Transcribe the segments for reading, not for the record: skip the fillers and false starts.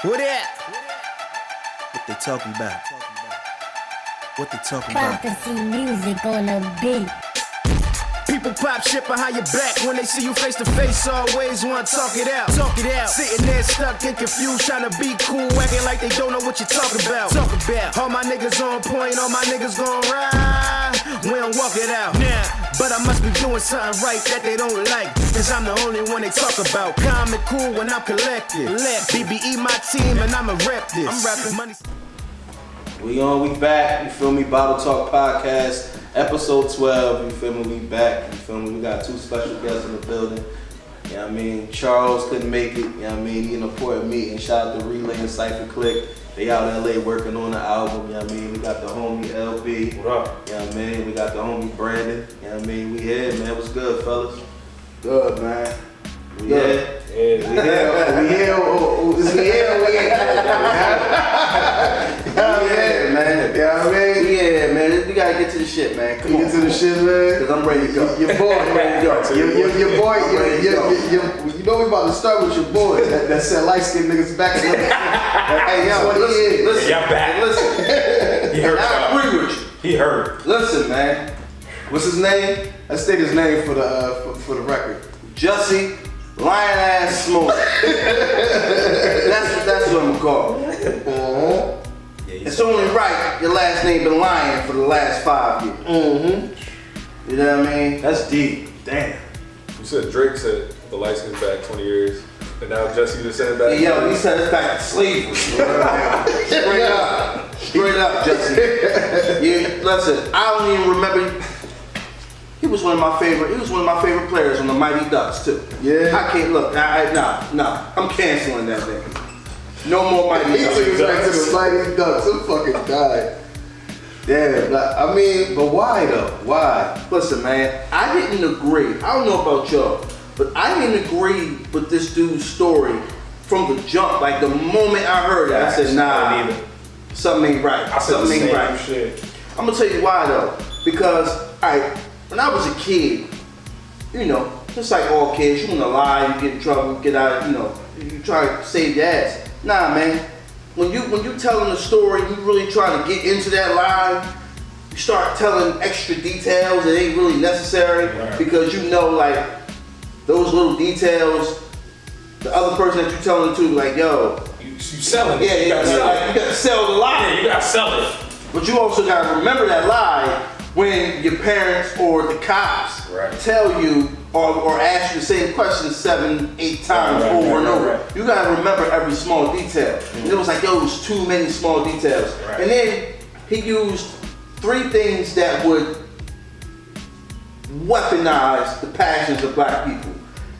What that? What they talking about? What they talking about? Prophecy music on the beat. People pop shit behind your back when they see you face to face. Always want to talk it out. Talk it out. Sitting there stuck and confused, trying to be cool, acting like they don't know what you're talking about. Talk about. All my niggas on point, all my niggas gon' ride. We don't walk it out. Nah. But I must be doing something right that they don't like, cause I'm the only one they talk about. Calm and cool when I'm collected. BBE my team and I'ma rep this. I'm rapping money. We back, you feel me? Bible Talk Podcast, episode 12, you feel me? We back, you feel me? We got two special guests in the building. You know what I mean? Charles couldn't make it, you know what I mean? He in a important meeting. Shout out to Relay and Cypher Click. They out in LA working on the album, you know what I mean? We got the homie LB. What up? You know what I mean? We got the homie Brandon. You know what I mean? We here, man. What's good, fellas? Good, man. We here? Yeah. We here. Is we here? We ain't. Yeah, man. You know what I mean? Yeah, man. We gotta get to the shit, man. Come on. Get to the shit, man. Cause I'm ready to go. Your boy, ready to go. Your boy, you know we about to start with your boy. That said light skinned niggas back in the Hey, yo, listen. Y'all back. Listen. He heard I y'all. agree with you. He heard. Listen, man. What's his name? Let's state his name for the record. Jussie, lion ass Smollett. that's what I'm gonna call him. It's only right your last name been lying for the last 5 years. You know what I mean? That's deep. Damn. You said Drake said the license back 20 years, and now Jussie just sent it back. Hey, yo, he said it's back to slavery. Straight up, Jussie. Yeah, listen, I don't even remember. He was one of my favorite players on the Mighty Ducks too. Yeah. I can't look. Nah. I'm canceling that thing. No more Mighty He Ducks. took us back to the Mighty Ducks. I'm fucking died. Damn. I mean, but why though? Why? Listen, man, I didn't agree. I don't know about y'all, but I didn't agree with this dude's story from the jump. Like the moment I heard it, I said, nah, something ain't right. I said Something the ain't same right. shit. I'm gonna tell you why though. Because, alright, when I was a kid, you know, just like all kids, you wanna lie, you get in trouble, get out, you know, you try to save your ass. Nah, man. When you telling a story, you really trying to get into that lie, you start telling extra details that ain't really necessary, right. Because you know, like, those little details, the other person that you telling it to, like, yo, You selling it. yeah, you gotta sell the lie. Yeah, you gotta sell it. But you also gotta remember that lie when your parents or the cops Right. tell you or ask you the same question 7, 8 times Right, over and right, over. right. You gotta remember every small detail. And it was like, yo, it was too many small details. Right. And then he used 3 things that would weaponize the passions of black people.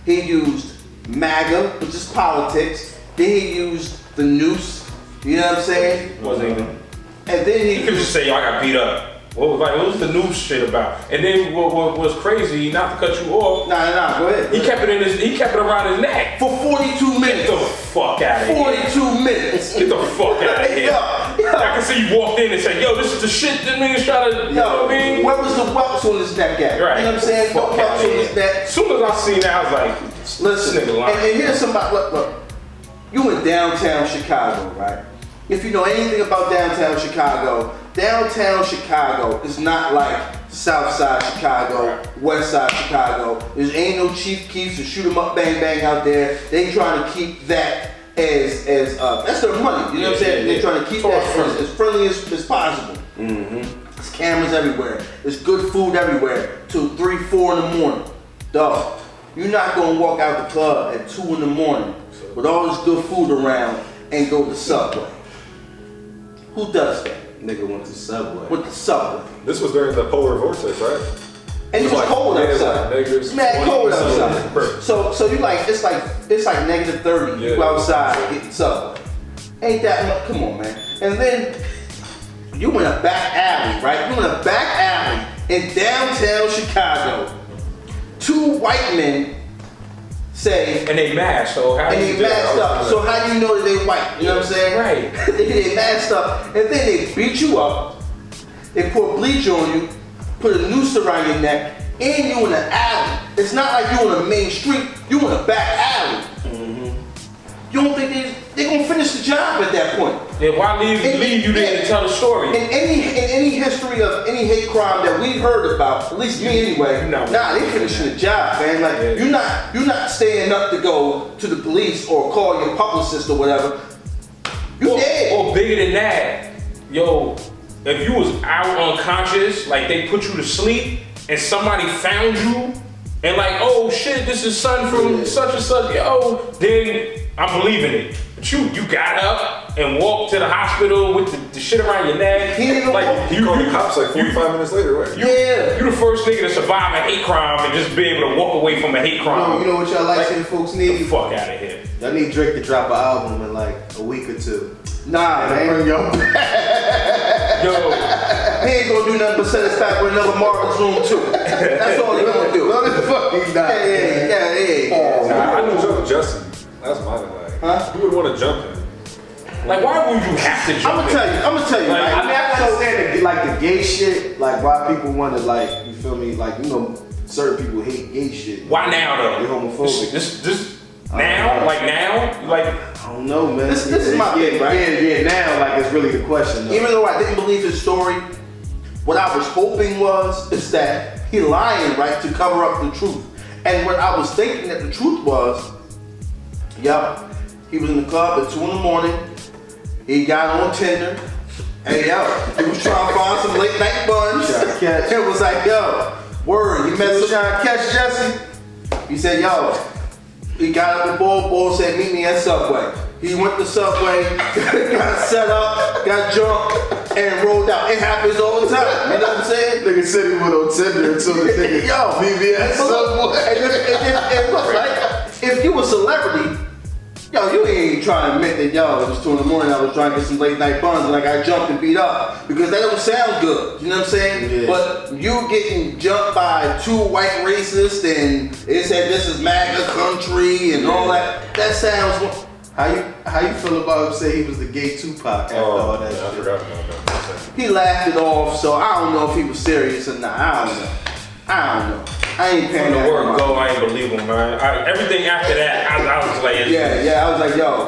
He used MAGA, which is politics. Then he used the noose, you know what I'm saying? Wasn't even. And then He could just say, y'all got beat up. What was the news shit about? And then what was crazy, not to cut you off, Nah, go ahead. he kept it around his neck. For 42 minutes. Get the fuck out of here. 42 minutes. Get the fuck out of here. Yo. I can see you walked in and said, yo, this is the shit that niggas try to, you know what I mean? Where was the whelps on his neck at? Right. You know what I'm saying? No Fuck whelps outta on here. his neck. As soon as I seen that, I was like, Listen, this nigga lying. and here's somebody, look. You in downtown Chicago, right? If you know anything about downtown Chicago is not like South Side Chicago, West Side Chicago. There ain't no Chief Keefs or shoot 'em up, bang bang out there. They trying to keep that as that's their money. You know what I'm saying? Yeah. They're trying to keep that as friendly as possible. There's cameras everywhere. There's good food everywhere. Till 3, 4 in the morning. Dog, you're not gonna walk out the club at 2 in the morning with all this good food around and go to Subway. Who does that? Nigga went to Subway. With the Subway. This was during the polar vortex, right? And it's like, cold yeah, outside. like It's mad cold outside. Perfect. So you like it's like negative 30. You Yeah. outside getting Subway. Ain't that much? Come on, man. And then you in a back alley, right? You in a back alley in downtown Chicago. 2 white men say. And they masked, so how And do you they do that? masked up. So how do you know that they white? You know what I'm saying? Right. They masked up, and then they beat you up. They pour bleach on you, put a noose around your neck, and you in an alley. It's not like you on a main street. You in a back alley. You don't think they gonna finish the his job at that point. Yeah, why leave you there to tell the story? In any history of any hate crime that we've heard about, at least me anyway, they finishing the job, man. Like you're not staying up to go to the police or call your publicist or whatever. You dead. Or bigger than that, yo, if you was out unconscious, like they put you to sleep and somebody found you and like, oh shit, this is son from such and such, yo, then I'm believing it. But you got up and walked to the hospital with the shit around your neck. You called the cops like 45 minutes later, right? You the first nigga to survive a hate crime and just be able to walk away from a hate crime. You know what y'all light-skinned folks need? Get the fuck out of here. Y'all need Drake to drop an album in like a week or two. Nah, man. Bring y'all back. Yo, he ain't gonna do nothing but set us back with another Marvin's Room too. That's all he gonna do. No, the fuck he's not. Yeah. I knew jump Jussie. That's my thing. Like, who would want to jump him? like why would you have to jump I'm gonna tell you. Like, right? I mean, I can understand like the gay shit, like why people want to like, you feel me? Like, you know, certain people hate gay shit. Why now though? They homophobic. This now? Like now? Like I don't know, man. This is my thing, right? Yeah, now, like, it's really the question, though. Even though I didn't believe his story, what I was hoping is that he lying, right, to cover up the truth. And what I was thinking that the truth was, he was in the club at 2 in the morning. He got on Tinder. Hey, he was trying to find some late night buns. It was like, word, you met some trying to catch Jussie? He said, he got up the ball said, meet me at Subway. He went to Subway, got set up, got drunk, and rolled out. It happens all the time. You know what I'm saying? Nigga said he went on Tinder until the nigga meet me at Subway. And look, right? If you a celebrity, you ain't trying to admit that, it was 2 in the morning, I was trying to get some late night buns and I got jumped and beat up. Because that don't sound good, you know what I'm saying? Yeah. But you getting jumped by 2 white racists and it said this is MAGA country and all that sounds... How you feel about him saying he was the gay Tupac after all that shit? I forgot about that. He laughed it off, so I don't know if he was serious or not. I don't know. I ain't paying from the that word much. go, I ain't believe him, man. Everything after that, I was like, I was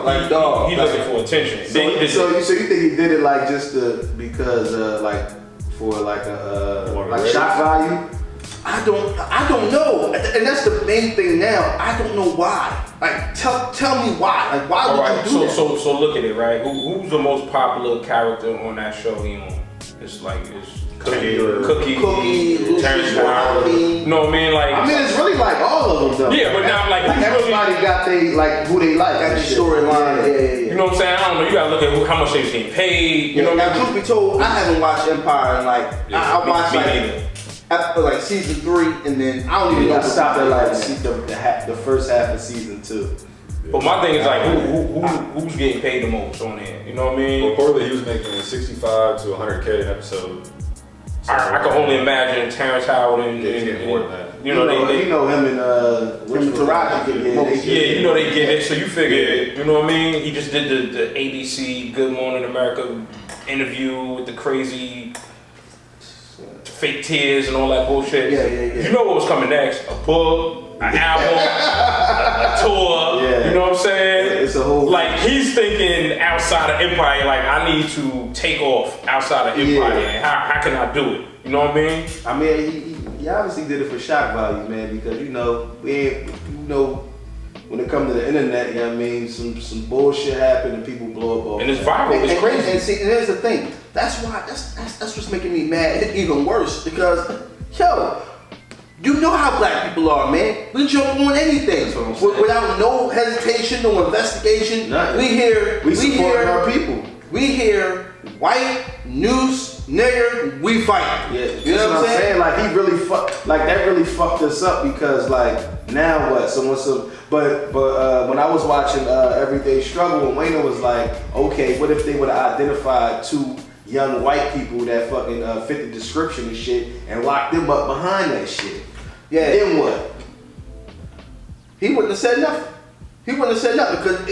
like, dog. He looking for attention. So you think he did it like just because like for like a like shock value? I don't know, and that's the main thing now. I don't know why. Like, tell me why. Like, why would you do that? So look at it, right? Who's the most popular character on that show? It's Cookie, Terrence Howard. You know what I mean? Like, I mean, it's really like all of them though. Yeah, but now like everybody got who they like. Got the storyline. Yeah. You know what I'm saying? I don't know. You gotta look at how much they was getting paid. You know, now truth be told, I haven't watched Empire in I watched like season 3, and then I don't even know. I stopped at like the first half of season 2. But my thing is like, who's getting paid the most on there? You know what I mean? Reportedly, he was making 65 to 100K an episode. So I can only imagine Terrence Howard and more than that. You know him and Taraji get it. Yeah, they get it. So you figure, you know what I mean? He just did the ABC Good Morning America interview with the crazy fake tears and all that bullshit. Yeah. You know what was coming next? A book, an album, a tour. Yeah. You know what I'm saying? It's a whole like he's thinking outside of Empire. Like I need to take off outside of Empire. Yeah. How can I do it? You know what I mean? I mean, he obviously did it for shock value, man. Because when it comes to the internet, you know what I mean, some bullshit happen and people blow up. And it's viral. It's crazy. And see, and here's the thing. That's what's making me mad even worse because, you know how black people are, man. We jump on anything without no hesitation, no investigation. Nothing. We support our people. We hear white, noose, nigger, we fight. Yeah, you know what I'm saying? Like he really that really fucked us up because like now what? But when I was watching Everyday Struggle, and Wayne was like, okay, what if they would have identified 2 young white people that fucking fit the description and shit and locked them up behind that shit? Yeah. Then what? He wouldn't have said nothing. Because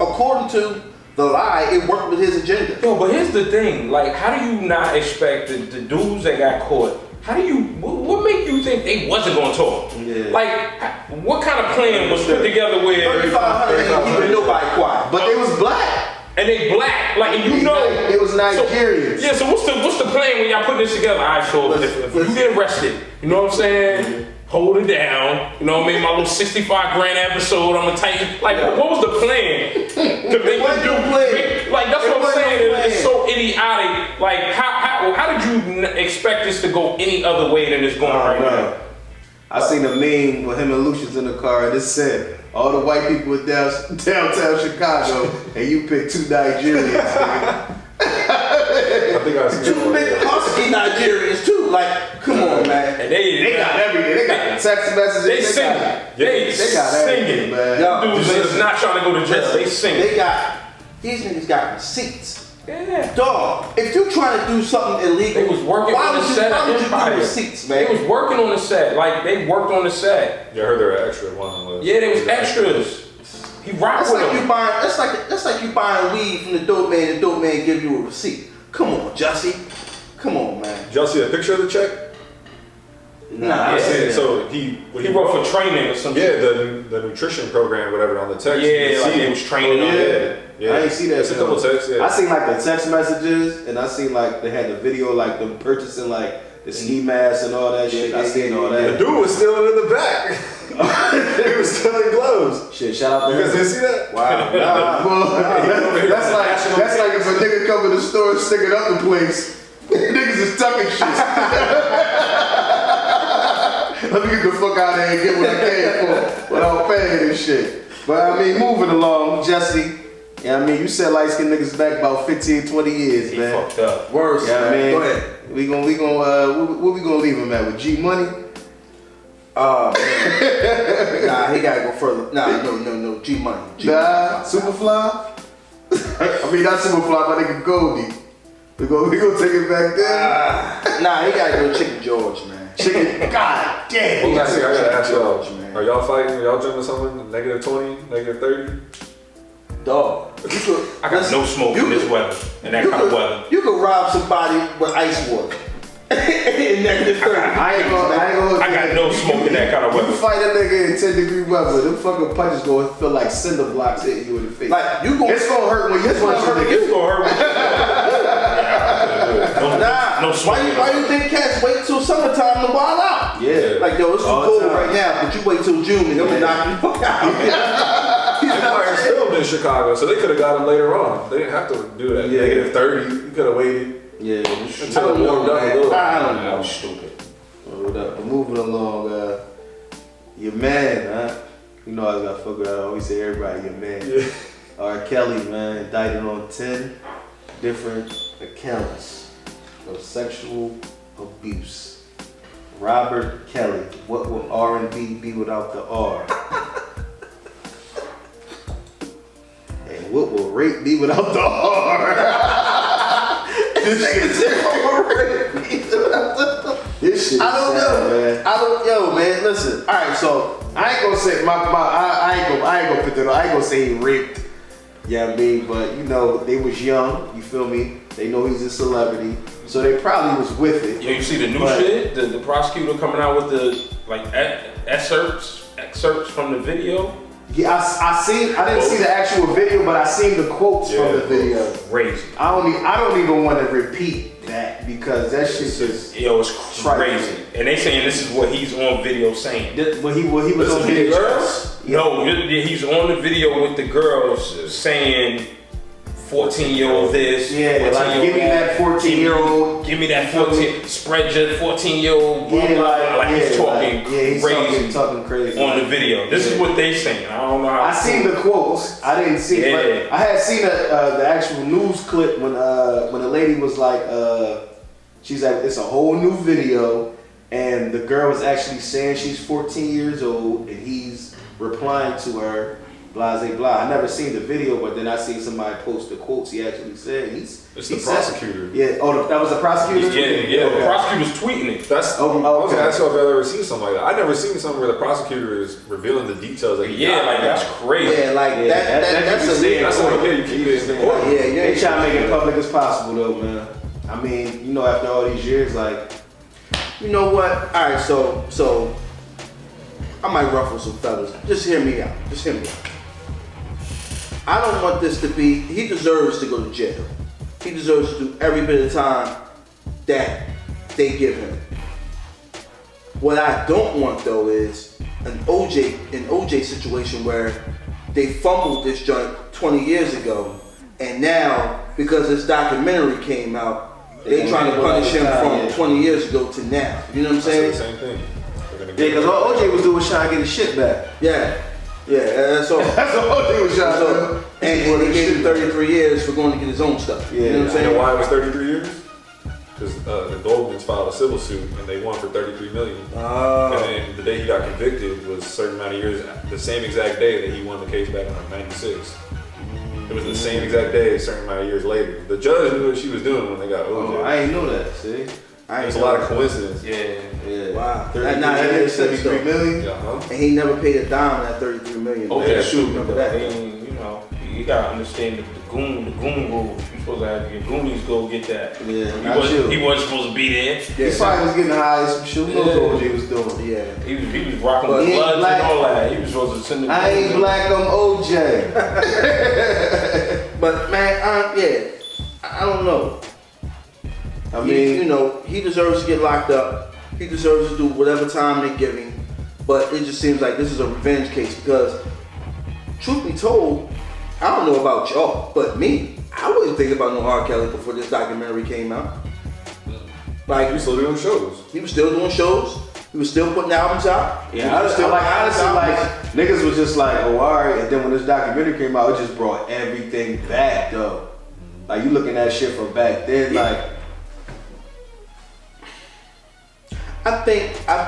according to the lie, it worked with his agenda. Yo, but here's the thing. Like, how do you not expect the dudes that got caught? What make you think they wasn't gonna talk? Yeah. Like, what kind of plan was put together where 3,500 ain't keeping nobody quiet. But they was black. and they black, like, and you know. It was Nigerians. So what's the plan when y'all putting this together? All right, so if you get arrested, you know what I'm saying? Hold it down. You know what I mean? My little 65 grand episode, I'm gonna tighten. Like, what was the plan? To make them do like, that's what I'm saying. It's so idiotic. Like, how did you expect this to go any other way than it's going right now? I seen a meme with him and Lucius in the car, and it said, all the white people in downtown Chicago, and you picked 2 Nigerians. I think I seen 2 big husky Nigerians too. Like, come on, man. And they got everything. They got text messages. They singing. They got everything, man. Dudes is not trying to go to jail. They singing. These niggas got receipts. Yeah. Dog, if you trying to do something illegal, they was working on the set why of would you Empire. do receipts, man? They was working on the set. Like, they worked on the set. Yeah, I heard there were extra one. Yeah, they was extras. He rocked with them. That's like you buying weed from the dope man. The dope man give you a receipt. Come on, Jussie. Come on, man. Did y'all see a picture of the check? Nah, So he wrote for training or something. Yeah, the nutrition program, whatever, on the text. Yeah, like he was training on it. Yeah. I ain't see that. It's a couple texts, yeah. I seen like the text messages, and I seen like they had the video, like them purchasing like the ski masks and all that shit. I seen all that. The dude was stealing in the back. He was stealing gloves. Shit, shout out to him. You guys didn't see that? Wow. That's like if a nigga come in the store and stick it up the place. Niggas is tucking shit. Let me get the fuck out of here and get what I came for without paying this shit. But I mean, moving along, Jussie. Yeah, I mean, you said light skinned niggas back about 15, 20 years, man. He fucked up. Worse, yeah, man. Go ahead. We gonna what we gonna leave him at with G Money? Nah, he gotta go further. Nah, no, G Money. Nah, Superfly. I mean, not Superfly, but nigga Goldie. We gonna take it back there. Nah, he gotta go Chicken George, man. Chicken, god damn. Well, I gotta ask y'all, are y'all fighting? Are y'all jumping someone negative 20, negative 30? Dog, I got no smoke in this weather, in that kind of weather. You could rob somebody with ice water. In negative 30. I got no smoke in that kind of weather. You fight a nigga in 10-degree weather, them fucking punches gonna feel like cinder blocks hitting you in the face. Like, it's gonna hurt when you punch a nigga. It's gonna hurt. No smoke. Why you think cats wait till summertime to wild out? Yeah. Like, yo, it's too cold right now, but you wait till June and I'm gonna knock you the fuck out. Empire is filmed in Chicago, so they could have got him later on. They didn't have to do that. Yeah. Negative 30, you could have waited. Yeah. Until it warmed up a little. I don't know. That was stupid. Hold up. But moving along, your man, huh? You know I gotta fuck with. I always say everybody, your man. Yeah. R. Kelly, man, indicted on 10 different accounts of sexual abuse. Robert Kelly. What would R&B be without the R? And what will rape be without the R? This shit. I don't sad, know. Yo, man, listen. All right, so I ain't gonna say I ain't gonna put that on. I ain't gonna say he raped. Yeah, I mean, but you know, they was young. You feel me? They know he's a celebrity, so they probably was with it. Yo, you see the new shit? The prosecutor coming out with the like excerpts from the video. Yeah, I didn't see the actual video, but I seen the quotes from the video. Crazy. I don't even want to repeat that because that shit just it's crazy. And they saying this is what he's on video saying. When he was on video. Girls? No, he's on the video with the girls saying 14-year-old this. Yeah, like give me that 14-year-old. Give me that 14. Spread your 14-year-old. He's talking crazy. Talking crazy on the video. This is what they saying. I don't know how. I seen the quotes. I didn't see it, but I had seen the actual news clip when the lady was like, she's like, it's a whole new video, and the girl was actually saying she's 14 years old, and he's replying to her. Blase blah. I never seen the video, but then I seen somebody post the quotes. He actually said it's the prosecutor. Yeah. Oh, that was the prosecutor. Yeah. The prosecutor's tweeting it. I was gonna ask you if I've ever seen something like that. I never seen something where the prosecutor is revealing the details. Like that's crazy. Yeah, like that's illegal. That's like you keep it in the court. Yeah, they try to make it public as possible, though, man. I mean, you know, after all these years, like, you know what? All right, so I might ruffle some feathers. Just hear me out. I don't want this to be. He deserves to go to jail. He deserves to do every bit of time that they give him. What I don't want though is an OJ situation where they fumbled this joint 20 years ago, and now because this documentary came out, they trying to punish him from 20 years ago to now. You know what I'm saying? Same thing. Yeah, because all OJ was doing was trying to get his shit back. Yeah, that's all. That's all OJ was trying to do. And they gave him 33 years for going to get his own stuff. Yeah, you know what I'm You saying? know why it was 33 years? Because the Goldmans filed a civil suit and they won for $33 million. And then the day he got convicted was a certain amount of years, the same exact day that he won the case back in like '96. It was the same exact day, a certain amount of years later. The judge knew what she was doing when they got OJ. Oh, I ain't know that. See, There's a lot of coincidence. yeah. Wow. 33 that makes sense though. 73 million. Yeah, And he never paid a dime of that 33 million. Okay, Shoot, remember that? I mean, you know, you gotta understand the goon rules. You supposed to have your goonies go get that. Yeah, He wasn't supposed to be there. He probably was getting high as some shit. Who knows what OJ was doing? Yeah. He was rocking But with he ain't bloods black. and all that. He was supposed to send the I ain't black, I'm OJ. But man, I don't know. I mean, you know, he deserves to get locked up. He deserves to do whatever time they give him. But it just seems like this is a revenge case because, truth be told, I don't know about y'all, but me, I wasn't thinking about no R. Kelly before this documentary came out. Like, he was still doing shows. he was still doing shows. He was still putting albums out. yeah, honestly, niggas was just like, oh, alright. And then when this documentary came out, it just brought everything back, though. Like, you looking at shit from back then, like. I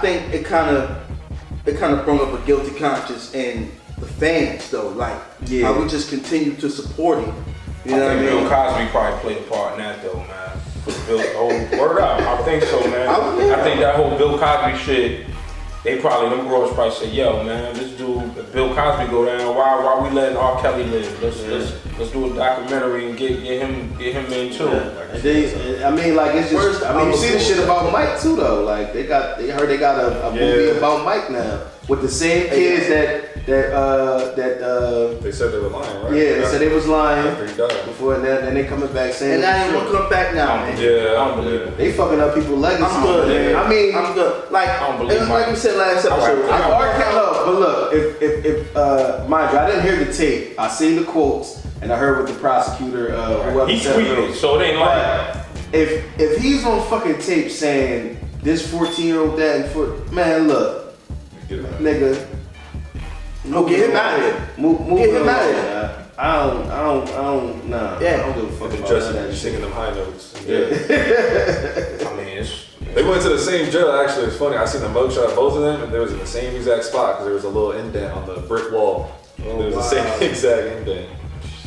think it kind of brought up a guilty conscience in the fans though, like how we just continue to support him. You know what I mean? Bill Cosby probably played a part in that though, man. Word up, I think so, man. I think that whole Bill Cosby shit, them girls probably say, yo, man, this dude, if Bill Cosby go down, why we letting R. Kelly live? Let's do a documentary and get him in too. And I mean, like it's just. I mean, you see the shit about Mike too, though. Like they heard they got a movie about Mike now with the same kids that They said they were lying, right? Yeah, they said they was lying After he died. before, and then they coming back saying. And I ain't gonna come back now, man. Yeah, I don't believe it. They fucking up people's legacy. I'm good, man. I mean, I'm good. Like, I don't believe like we said last episode. but look, if mind you, I didn't hear the tape. I seen the quotes and I heard what the prosecutor, whoever He said tweeted it, so it ain't like. But if he's on fucking tape saying this 14-year-old dad man, look, nigga, No, get him out of here. move Get him along, out of here. man. I don't, nah. Yeah. I don't give a fuck about Jussie, that you shit. singing them high notes. Yeah. I mean, it's. They went to the same jail. Actually, it's funny. I seen the mugshot of both of them, and they was in the same exact spot because there was a little indent on the brick wall. It was the same exact indent.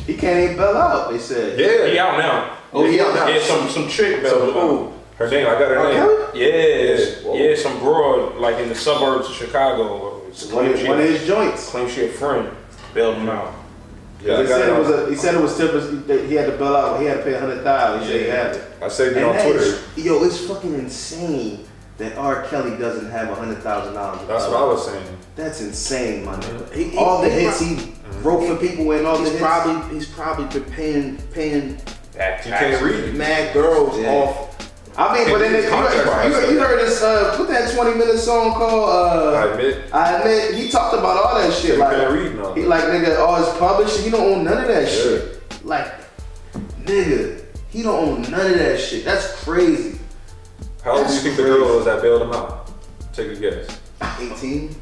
He can't even bail out, they said. Yeah. He out now. Oh, he out now. Yeah, some chick bailed him out. Her name, I got her name. Yeah, some broad like in the suburbs of Chicago. One of his joints. Claims she a friend bailed him out. Yeah, He said it was typical. He had to bail out. He had to pay $100,000. He said he had it. I saved it And on that Twitter. is, it's fucking insane that R. Kelly doesn't have $100,000. That's what I was saying. That's insane, my nigga. He- All the he- hits he wrote for people and all the hits. He's probably been paying That You can't read. mad girls Yeah. off. I mean, but then His contract price, you heard this, what that 20-minute song called? I admit. I admit, he talked about all that shit. You Like, can't read no. he, like, nigga, all his publishing, he don't own none of that shit. Like, nigga, he don't own none of that shit. That's crazy. How old do you think the girl was that bailed him out? Take a guess. 18.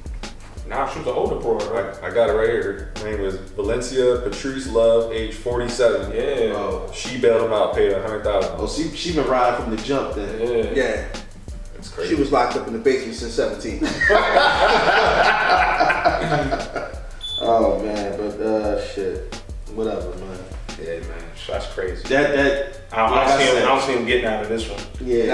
Nah, she was an older bro, right? I got it right here. Her name was Valencia Patrice Love, age 47. Yeah. Oh, She bailed him out, paid $100,000. oh, she been riding from the jump then. Yeah. Yeah. That's crazy. She was locked up in the basement since 17. Oh man, but shit, whatever, man. Yeah, man. That's crazy. That I don't see him getting out of this one. yeah.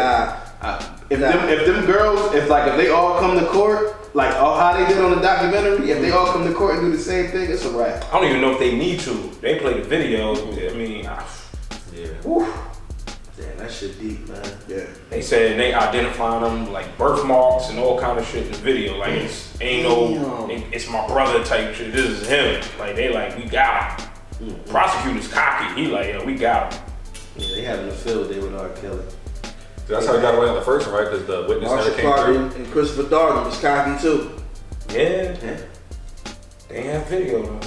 Nah. If them girls, if they all come to court, like how they did on the documentary, if they all come to court and do the same thing, it's a wrap. I don't even know if they need to. They play the video. I mean, Damn, that shit deep, man. Yeah. they said they identifying them like birthmarks and all kind of shit in the video. Like it's my brother type shit. This is him. Like they like we got him. Prosecutor's cocky. He like, yo, we got him. Yeah, they having a field day with R. Kelly. That's how he got away on the first one, right? Because the witness Marsha never came Clark through. and Christopher Darden was cocky too. Yeah. Yeah. They ain't have video though.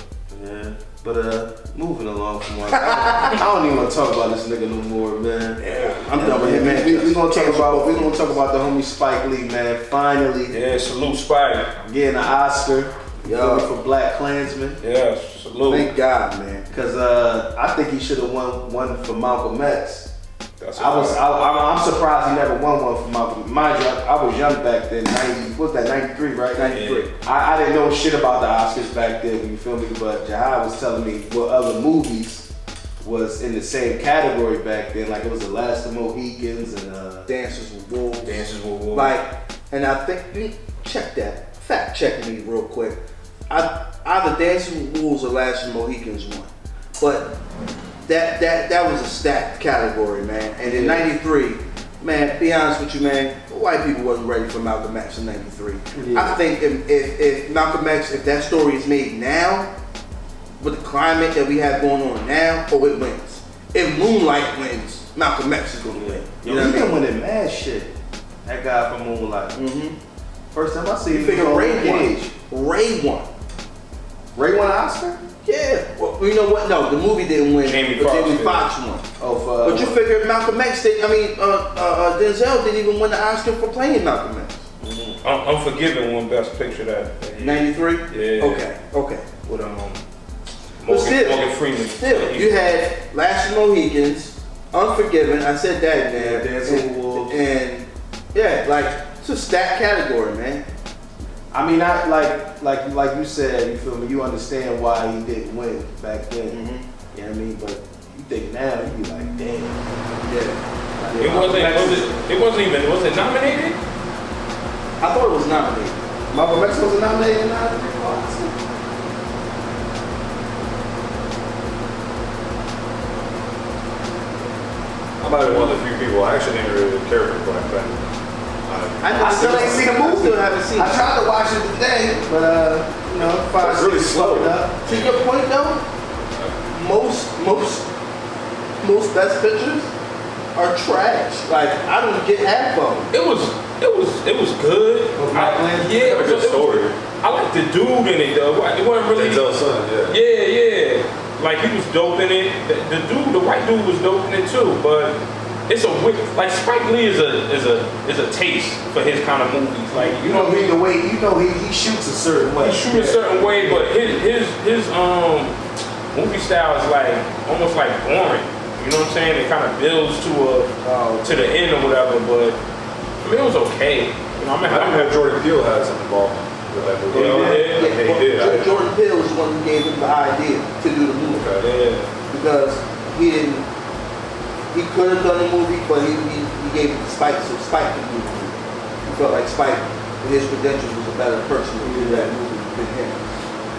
Yeah. But moving along from one, I don't even want to talk about this nigga no more, man. Yeah, I'm done with him, man. We gonna talk about the homie Spike Lee, man. Finally, Yeah, salute Spike. getting an Oscar. Yo. For Black Klansman. Yeah, salute. Thank God, man. Cause I think he should have won one for Malcolm X. That's I'm surprised he never won one for Malcolm. Mind you, I was young back then. 90, what was that? 93, right? 93. I didn't know shit about the Oscars back then. You feel me? But Jahai was telling me what other movies was in the same category back then. Like it was The Last of the Mohicans and Dances with Wolves. Dances with Wolves. Like, and I think, check that. Fact checking me real quick. Either Dances with Wolves or Last of the Mohicans won. But that was a stacked category, man. And in '93, man, be honest with you, man, white people wasn't ready for Malcolm X in '93. Yeah. I think if Malcolm X, if that story is made now, with the climate that we have going on now, it wins. If Moonlight wins, Malcolm X is gonna win. You know he what I been mean? winning mad shit. That guy from Moonlight. Mm-hmm. First time I see You him, figure Ray won. age. Ray won. Ray won an Oscar? Yeah. Well, you know what? No, the movie didn't win. Jamie but Foxx Jamie did. Foxx won. Oh, for But you figure Malcolm X did. I mean, Denzel didn't even win the Oscar for playing Malcolm X. Unforgiven won Best Picture that year. '93. Yeah. Okay. With But still, Morgan Freeman. Still, you had Last of the Mohicans, Unforgiven. I said that in there. Dancing with Wolves. And yeah, like it's a stacked category, man. I mean, I like you said, you feel me? You understand why he didn't win back then. Mhm. You know what I mean? But you think now, you be like, damn. Yeah. It wasn't even, was it nominated? I thought it was nominated. Malcolm X was nominated in '93 for Oscar. I might have been one of the few people. I actually didn't really care for Black Panther. I still ain't seen the movie. Still haven't seen I it. tried to watch it today, but you know, It's really slow. To your point though, most best pictures are trash. Like I don't get half of them. It was good. Black Panther? Yeah, It was a good story. I like the dude in it though. It wasn't really. Denzel's son, yeah. Yeah. Like he was dope in it. The white dude was dope in it too. But it's like Spike Lee is a taste for his kind of movies. Like You know, the way he shoots a certain way. he shoot a certain way, but his movie style is like almost like boring. You know what I'm saying? It kind of builds to the end or whatever. But I mean, it was okay. You know, I didn't have Jordan Peele had some involvement with that movie. Yeah, he did. Jordan Peele was the one who gave him the idea to do the movie Yeah. because he didn't. He could have done the movie, but he gave it to Spike, so Spike could do the movie. He felt like Spike, with his credentials, was a better person to do that movie than him.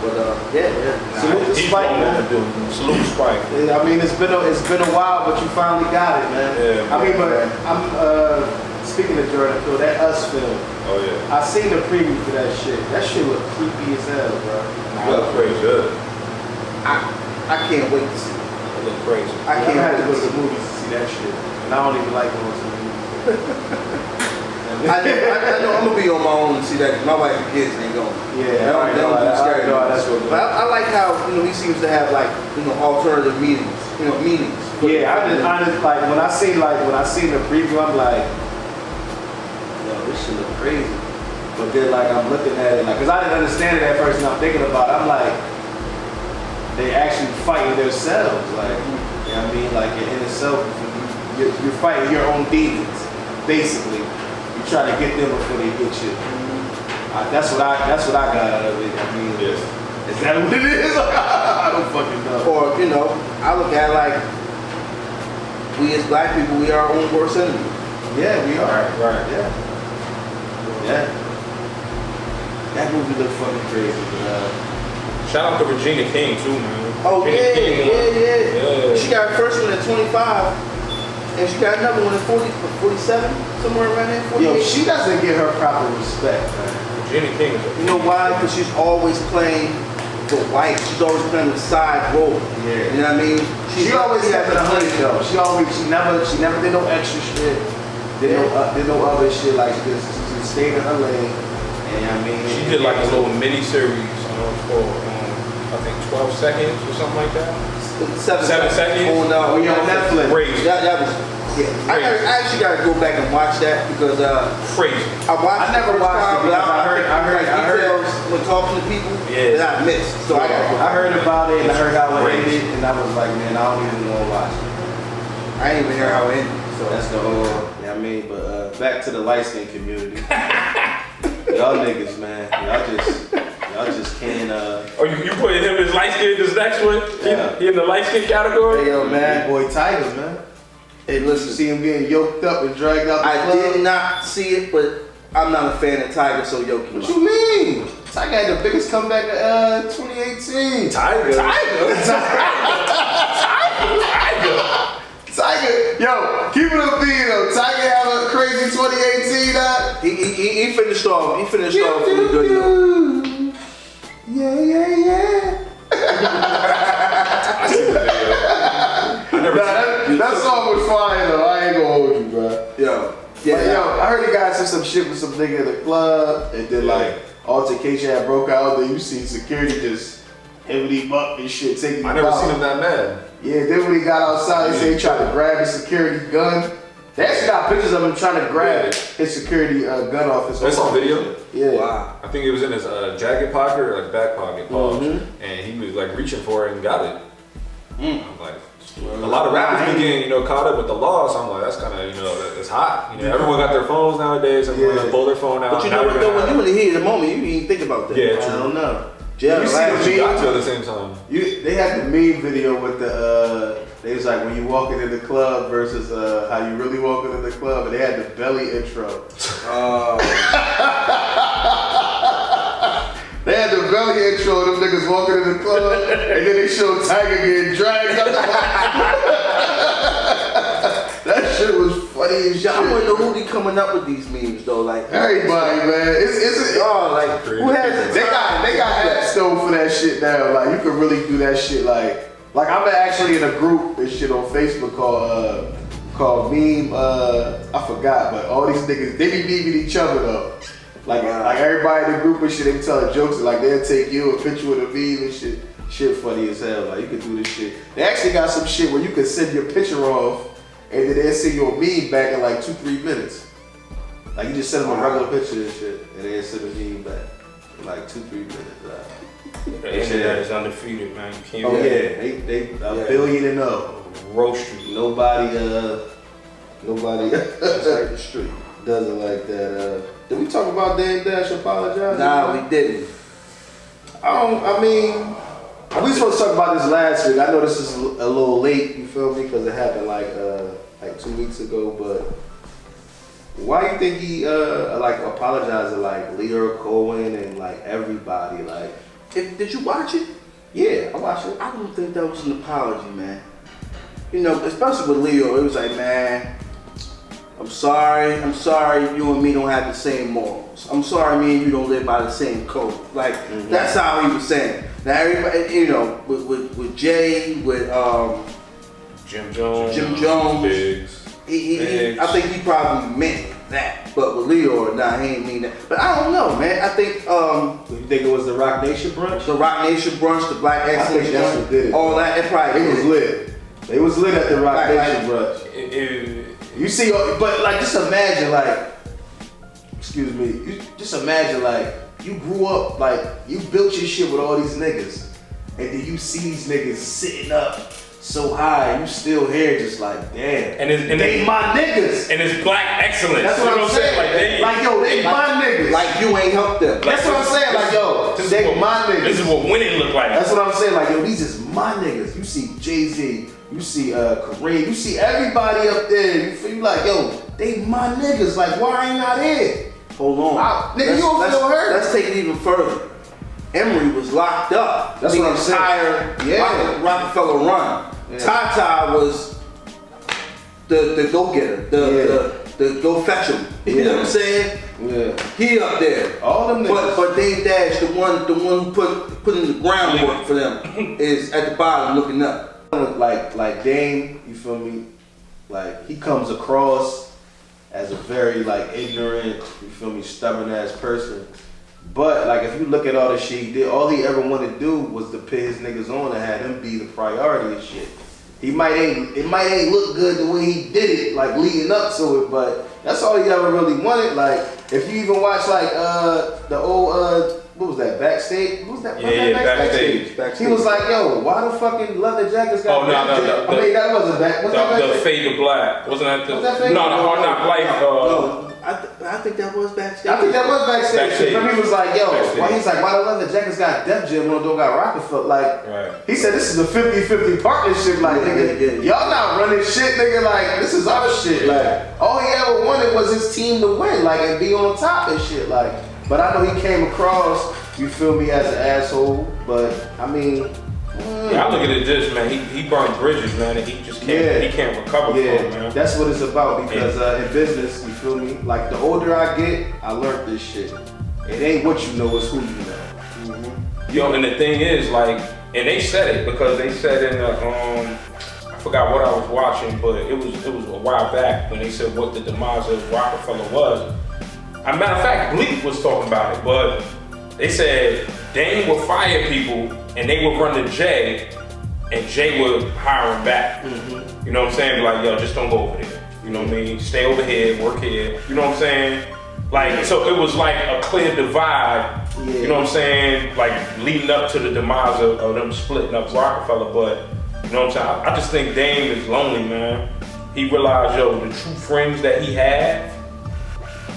But Salute to Spike, man. Salute Spike. I mean, it's been a while, but you finally got it, man. Yeah, I mean, but I'm speaking of Jordan Peele, that Us film. Oh yeah. I seen the preview for that shit. That shit look creepy as hell, bro. That was pretty good. I can't wait to see it. It look crazy. I I can't had to wait go to to see the it. movies to see that shit, and I don't even like going to the movies. I know I'm gonna be on my own to see that because my wife and kids ain't going. Yeah, They don't do scary know movies. that's what. But I like how he seems to have like alternative meanings. Meanings. Yeah, I just like when I seen the preview, I'm like, yo, this shit look crazy. But then like I'm looking at it like, cause I didn't understand it at first, and I'm thinking about it. I'm like, they actually fighting themselves, like, you know what I mean? Like in itself, you're fighting your own demons, basically. You try to get them before they get you. That's what I got out of it. I mean, Yes. is that what it is? I don't fucking know. Or I look at it like we as black people, we are our own worst enemy. Yeah, we are. Right. Yeah. Yeah. That movie looked fucking crazy, but Shout out to Regina King too, man. Oh Regina King won. yeah. She got her first one at 25. And she got another one at 40, 47, somewhere around there, 48. yo, she doesn't get her proper respect, man. Regina King is You know why? Because she's always playing the wife. She's always playing the side role. Yeah. You know what I mean? She always had the honey though. She never did no extra shit. Did no other shit like this. She stayed in her lane. And I mean, She did like a little mini series for I think 12 seconds or something like that. 7 seconds? On Netflix. Crazy. That was. Yeah, I actually gotta go back and watch that because Crazy. I never watched it, but I heard details when talking to people that I missed. So I heard about it and I heard how it ended, and I was like, man, I don't even want to watch it. I didn't even hear how it ended. So that's the whole. Yeah, I mean, but back to the light skin community. Y'all niggas, man, y'all just can't. Oh, you putting him as light skin this next one? Yeah. He in the light skin category? Hey, yo, man. Boy, Tyga, man. Hey, listen. See him getting yoked up and dragged out the I club. did not see it, but I'm not a fan of Tyga, so yo, What you mean? Tyga had the biggest comeback of 2018. Tyga. Tyga, yo, keep it a beat though. Tyga have a crazy 2018. He finished off. He finished off with a good note. Yeah. I seen the video. That song was fire though. I ain't gonna hold you, bro. Yo. I heard he got into some shit with some nigga in the club, and then like altercation had broke out. Then you see security just heavily him up and shit, taking him I never out. seen him that mad. Yeah, then when he got outside, he said he tried to grab his security gun. They actually got pictures of him trying to grab his security gun off his. That's on video. Yeah. Wow. I think it was in his jacket pocket or like back pocket, and he was like reaching for it and got it. I'm like, a lot of rappers be getting caught up with the law, so I'm like, that's kind of it's hot. Everyone got their phones nowadays. Everyone gonna pull their phone out. But you know what though? When you in the heat of the moment, you didn't even think about that. Yeah, I true. don't know. Yeah, You see right. the But you got meme? to at the same time. They had the meme video with the they was like when you walking in the club versus how you really walking in the club, and they had the belly intro. They had the belly intro of them niggas walking in the club, and then they showed Tyga getting dragged up. That shit was funny as shit. I wonder who be coming up with these memes though. Like Everybody, man. who has it? They got apps though for that shit now. Like you can really do that shit. Like I'm actually in a group and shit on Facebook called Meme. I forgot, but all these niggas they be memeing each other though. Like everybody in the group and shit, they be telling jokes and like they'll take you a picture with a meme and shit. Shit funny as hell. Like you can do this shit. They actually got some shit where you can send your picture off and then they'll send you a meme back in like 2-3 minutes. Like you just send them a regular picture and shit, and they'll send a meme back in like 2-3 minutes. The internet is undefeated, man. You can't Oh yeah, they a billion and up. roast you. Nobody that's like the street doesn't like that. Did we talk about Dame Dash apologizing? Nah, we didn't. I mean, we were supposed to talk about this last week. I know this is a little late, you feel me, because it happened like 2 weeks ago. But why you think he like apologized to like Leo Cohen and like everybody? Like, Did you watch it? yeah, I watched it. I don't think that was an apology, man. Especially with Leo, it was like, man, I'm sorry, you and me don't have the same morals. I'm sorry, me and you don't live by the same code. Like, that's how he was saying. Now, everybody, with Jay, with Jim Jones. Biggs. I think he probably meant that. But with Leo, nah, he ain't mean that. But I don't know, man. I think You think it was the Rock Nation brunch? the Rock Nation brunch, the Black I think Excellence that's what did brunch, it. all that, it probably It was did. lit. They was lit at the Rock Right, Nation brunch. You see, but like, just imagine, like, excuse me, you just imagine, like, you grew up, like, you built your shit with all these niggas, and then you see these niggas sitting up so high, and you still here just like, damn, And they my niggas. And it's black excellence. That's You what know I'm saying. Like, yo, they my niggas. Like you ain't helped them. That's what I'm saying. Like, yo, This is they what- my niggas. This is what winning look like. That's what I'm saying. Like, yo, these is my niggas. You see Jay-Z, you see Kareem, you see everybody up there. You feel like, yo, they my niggas. Like, why ain't I there? Hold on. Nigga, you don't feel hurt. Let's take it even further. Emory was locked up. That's the what I'm saying. entire Yeah. Rockefeller run. Yeah. Tata was the go-getter, the go fetch him. You know what I'm saying? Yeah, he up there. All them niggas. But Dame Dash, the one who put in the groundwork for them, is at the bottom looking up. Like Dame, you feel me? Like he comes across as a very like ignorant, you feel me, stubborn ass person. But like if you look at all the shit he did, all he ever wanted to do was to put his niggas on and have them be the priority and shit. It might ain't look good the way he did it, like leading up to it, but that's all he ever really wanted. Like if you even watch like the old what was that, Backstage? What was that? Backstage. He was like, yo, why the fucking leather jackets got no. I mean, that wasn't back. Was that The Fade to Black. Wasn't that the... Was that Fade to No, the Black? Hard Knock Life. No, I think that was Backstage. I think that was Backstage. But he was like, yo, Backstage. he's like, why the leather jackets got Def Jam and don't got Rockefeller? Like, Right. he said this is a 50-50 partnership. Like, nigga, y'all not running shit, nigga. Like, this is our shit. Like, all he ever wanted was his team to win, like, and be on top and shit. Like, but I know he came across, you feel me, as an asshole. But I mean, Yeah, I look at it this, man. He burned bridges, man, and he just can't. He can't recover from it, man. That's what it's about because in business, you feel me? Like the older I get, I learned this shit. It ain't what you know, it's who you know. Yo, and the thing is, like, and they said it because they said in the I forgot what I was watching, but it was a while back when they said what the demise of Rockefeller was. As a matter of fact, Bleak was talking about it, but they said Dame would fire people and they would run to Jay, and Jay would hire him back. You know what I'm saying? Be like, yo, just don't go over there. You know what I mean? Stay over here, work here. You know what I'm saying? Like, so it was like a clear divide. You know what I'm saying? Like leading up to the demise of them splitting up Rockefeller. But you know what I'm saying? I just think Dame is lonely, man. He realized, yo, the true friends that he had,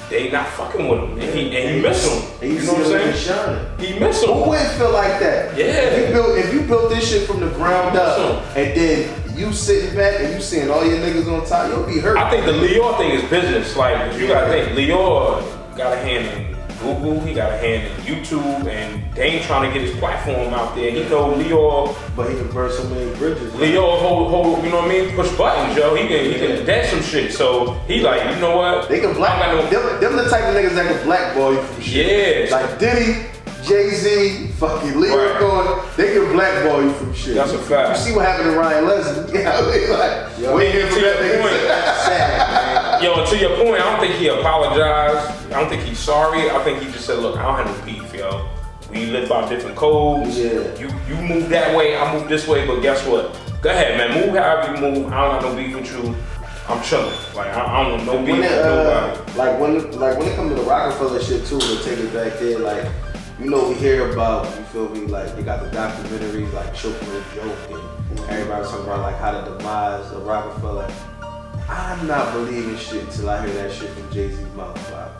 they not fucking with him, and he miss them. You know what I'm saying? He miss them. Who wouldn't feel like that? Yeah. If you built this shit from the ground up, and then you sitting back and you seeing all your niggas on top, you'll be hurt. I think the Lior thing is business. Like you gotta think, Lior got a hand in Google, he got a hand in YouTube, and Dame trying to get his platform out there. He know Lior, but he can burn so many bridges. Lior hold, you know what I mean? Push buttons, yo. He can dance some shit. So he like, you know what? They can blackball. Them the type of niggas that can blackball you from shit. Yeah. Like Diddy, Jay-Z, fucking Lior Cohen, they can blackball you from shit. That's a fact. You see what happened to Ryan Leslie? You know what I mean? Like, waiting for that nigga. Sad, man. Yo, and to your point, I don't think he apologized. I don't think he's sorry. I think he just said, look, I don't have no beef, yo. We live by different codes. Yeah. You move that way, I move this way, but guess what? Go ahead, man. Move however you move. I don't have no beef with you. I'm chilling. Like I don't want no beef with nobody. Like when it comes to the Rockefeller shit too, to take it back there, like, you know, we hear about, you feel me, like they got the documentaries like Choking with Joke and everybody's talking about like how the demise of Rockefeller. I'm not believing shit until I hear that shit from Jay-Z's mouth. Like,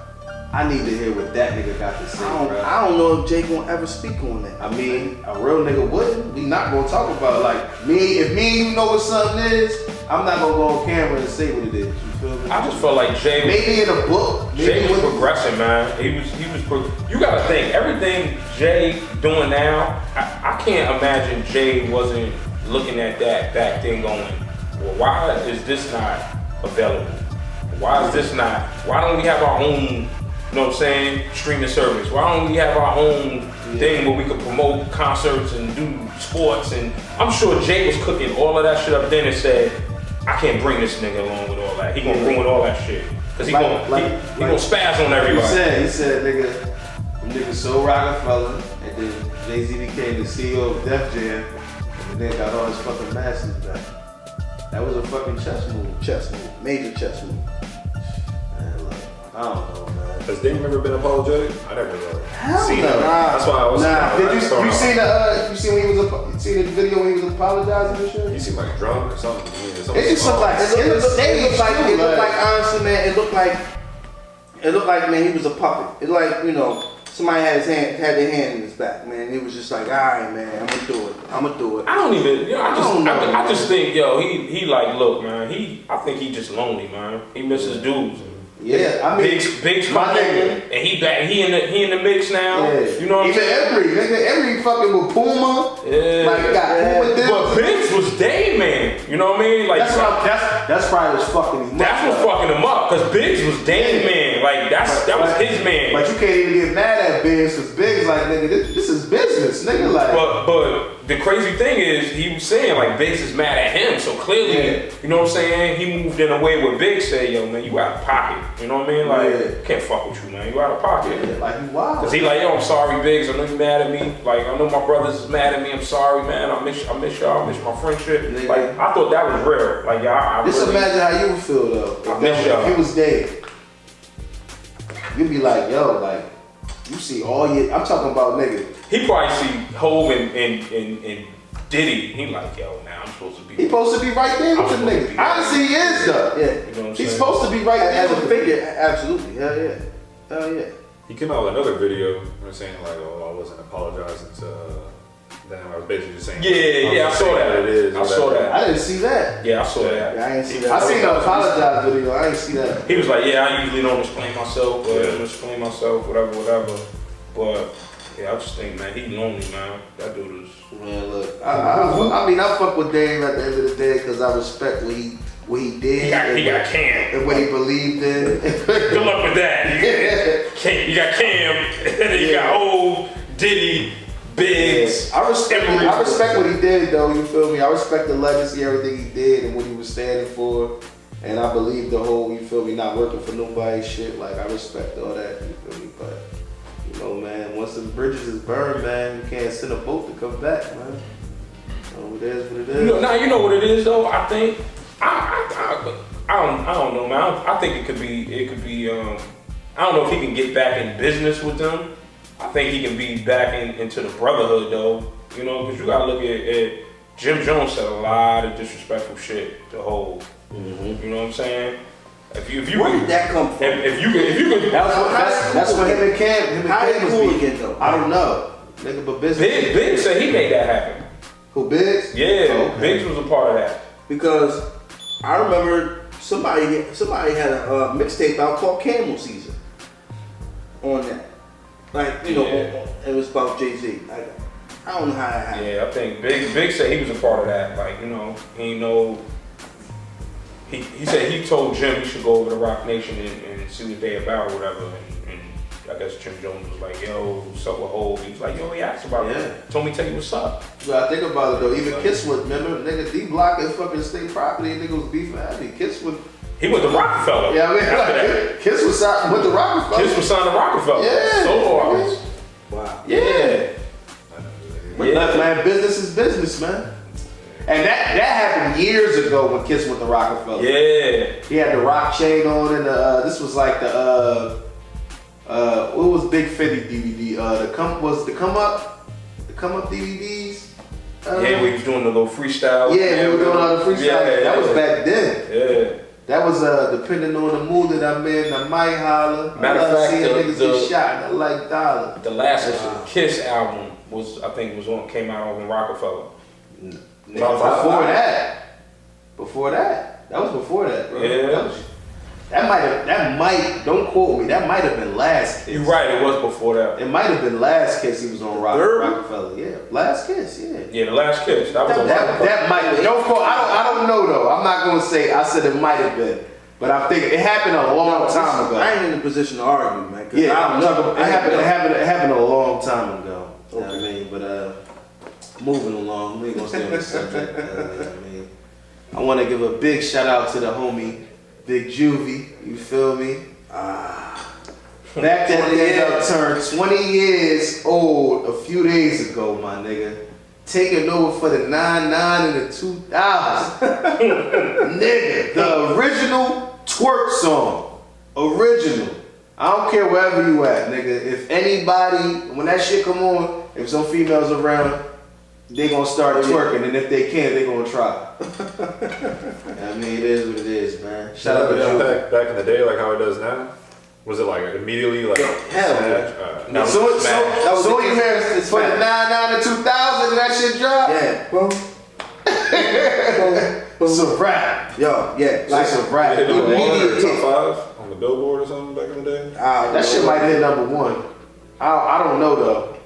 I need to hear what that nigga got to say, bro. I don't know if Jay gonna ever speak on that. I mean, a real nigga wouldn't. We not gonna talk about it. Like if me and you know what something is, I'm not gonna go on camera and say what it is. You feel me? I just felt like Jay was, maybe in a book. Jay was progressing, man. He was you gotta think, everything Jay doing now, I can't imagine Jay wasn't looking at that back then going, well, why is this not available? Why is this not? Why don't we have our own, you know what I'm saying, streaming service? Why don't we have our own thing where we could promote concerts and do sports? And I'm sure Jay was cooking all of that shit up then and said, I can't bring this nigga along with all that. He gonna ruin all that shit. Cause he gonna spaz on everybody. He said, nigga sold Rockefeller, and then Jay-Z became the CEO of Def Jam, and then got all his fucking masters back. That was a fucking chess move. Major chess move. Man, look, I don't know, man. Has Dame ever been apologetic? I never seen no. that. That's why I was. Did you see when he was the video when he was apologizing and shit? He seemed like drunk or something. I mean, It just looked like honestly, man, it looked like man, he was a puppet. It like, you know, somebody had their hand in his back, man. He was just like, all right, man, I'm gonna do it. I don't even, you know, I just think, yo, he like, look, man, I think he just lonely, man. He misses dudes. Yeah, I mean, Biggs come on, and he back. He in the mix now. Yeah. You know what I'm saying? Every fucking with Puma. Yeah. Like got Puma this. But Biggs was Dame man. You know what I mean? Like that's probably what's fucking him up. That's what fucking him up. Cause Biggs was Dame man. man. Like that was his man. But you can't even get mad at Biggs because Biggs like, nigga, this is business, nigga. Like, but the crazy thing is, he was saying like Biggs is mad at him. So clearly, you know what I'm saying? He moved in a way where Biggs said, "Yo, man, you out of pocket." You know what I mean? Like, can't fuck with you, man. You out of pocket. yeah, like you wild. Cause he like, yo, I'm sorry, Biggs. I know you mad at me. Like, I know my brothers is mad at me. I'm sorry, man. I miss y'all. I miss my friendship. Nigga. Like, I thought that was real. Like, I Just really, imagine how you would feel though. I miss y'all. If he was dead, you'd be like, yo, like, you see all your. I'm talking about nigga. he probably see Hov and Diddy. He like, yo, now I'm supposed to be. He's supposed to be right there with the nigga. Honestly, he is though. Yeah. You know what I'm He's saying? supposed to be right there As a with the figure, absolutely. Hell yeah. Hell yeah. He came out with another video, you know, saying like, "Oh, I wasn't apologizing to them. I was basically just saying." Yeah, I saw that. It is. I saw that. I didn't see that. Yeah, I saw that. Yeah, I ain't see that. I seen the apologize video. I ain't see that. He was like, yeah, I usually don't explain myself, but I don't explain myself, whatever. But yeah, I just think, man, he lonely, man. That dude is. Man, look, I mean, I fuck with Dame at the end of the day because I respect what he did. He got Cam. and what he believed in. Good luck with that. You got Cam, and then you got old Diddy, Biggs. I respect what he did though, you feel me? I respect the legacy, everything he did and what he was standing for. And I believe the whole, you feel me, not working for nobody shit. Like, I respect all that, you feel me? But, you know, man, once the bridges is burned, man, you can't send a boat to come back, man. So it is what it is. You know what it is though. I think I don't know, man. I think it could be. I don't know if he can get back in business with them. I think he can be back into the brotherhood though. You know, because you gotta look at Jim Jones said a lot of disrespectful shit to Hov. Mm-hmm. You know what I'm saying? If you Where did that come from? If you could, That's what him and Cam How did was cool speaking. again though? I don't know. Nigga, but business. Biggs said he made that happen. Who, Biggs? Yeah, Oh, okay. Biggs was a part of that. Because I remember somebody had a mixtape out called Camel Season on that. Like, you know, it was about Jay-Z. Like, I don't know how that happened. Yeah, I think Big said he was a part of that. Like, you know, he said he told Jim he should go over to Rock Nation and see what they about or whatever. And I guess Jim Jones was like, yo, what's up with Hov? He was like, yo, he asked about it. Told me tell you what's up. Well, I think about it though. Even Kisswood, remember, nigga, D Block is fucking state property. Nigga was beefing heavy. Kisswood. He went to Rockefeller. Yeah, I mean, like, Kiss was signed with the Rockefeller. Kiss was signed to Rockefeller. Yeah. Solo artist. Wow. Yeah. But look, man, business is business, man. And that happened years ago when Kiss went to Rockefeller. Yeah. He had the rock chain on, and this was like the what was Big 50 DVD? The come up DVDs. Yeah, we was doing the little freestyle. Yeah, we were doing all the freestyle. Yeah, that was back then. Yeah. That was depending on the mood that I'm in. I might holler. Matter I love of fact, seeing niggas the- get shot. And I like dollar. The last Kiss album came out on Rockefeller. Before that, that was before that, bro. Yeah. That might. Don't quote me. That might have been last Kiss. You're right, it was before that. It might have been last Kiss. He was on Rockefeller. Yeah, last Kiss. Yeah. Yeah, the last Kiss. That was on Rockefeller. That might. Don't quote. I don't know though. I'm not gonna say. I said it might have been, but I think it happened a long time ago. I ain't in a position to argue, man. 'Cause Yeah, I don't know. it happened a long time ago. You know what I mean? But moving along, we ain't gonna stay on the subject. You know what I mean? I want to give a big shout out to the homie Big Juvie. You feel me? Back that nigga turned 20 years old a few days ago, my nigga. Taking over for the 99 and the 2000. Nigga, the original twerk song. Original. I don't care wherever you at, nigga. If anybody, when that shit come on, if some females around, they gonna start twerking, and if they can't, they gonna try. I mean, it is what it is, man. Shout out to you. back in the day, like how it does now. Was it like immediately like Hell yeah. No, So you hear it's for the smash. 99 and 2000 and that shit dropped? Yeah. Boom. It's a rap. Yo, yeah. Like Like a rap. hit number one or Immediate hit. top 5 on the Billboard or something back in the day? That shit might have hit number 1. I don't know though.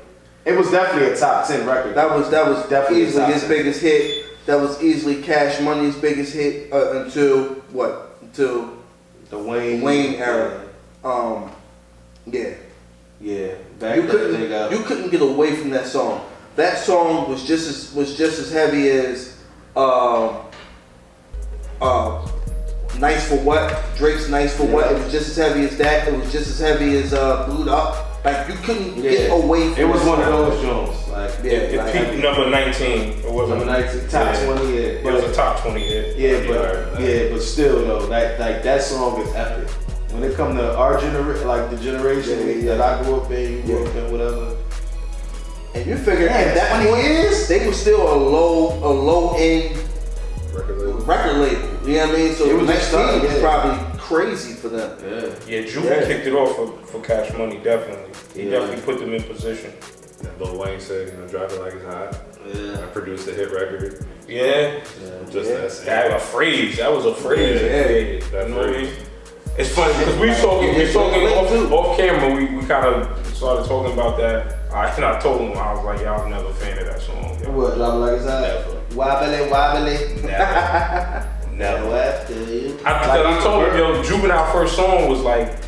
It was definitely a top 10 record. That was Definitely easily top his 10. biggest hit. That was easily Cash Money's biggest hit until what? Until The Wayne era. Yeah. Yeah, back You that couldn't thing up. you couldn't get away from that song. That song was just as heavy as Nice for What, Drake's Nice for What. It was just as heavy as that. It was just as heavy as Blued Up. Like you couldn't get away from it. Was that one of song. those Jones. Like It peaked number 19. It wasn't number 19, top 20. Yeah, It was a top 20 hit. but still though, that song is epic. When it come to our generation, like the generation that I grew up in, you grew up in, whatever. And you figure at that point, they were still a low end record label. You know what I mean? So it was 19 was probably crazy for them. Yeah, Juvie kicked it off for Cash Money, definitely. He definitely put them in position. And Lil Wayne said, drop it like it's hot. I produced a hit record. Yeah. That was a phrase. That you know what I mean? It's funny because we talking off camera. We kind of started talking about that. I told him, I was like, I was never a fan of that song. Yo. What, drop it like it's hot? Never. Wobbly. Never. After you. I told him, yo, Juvinile first song was like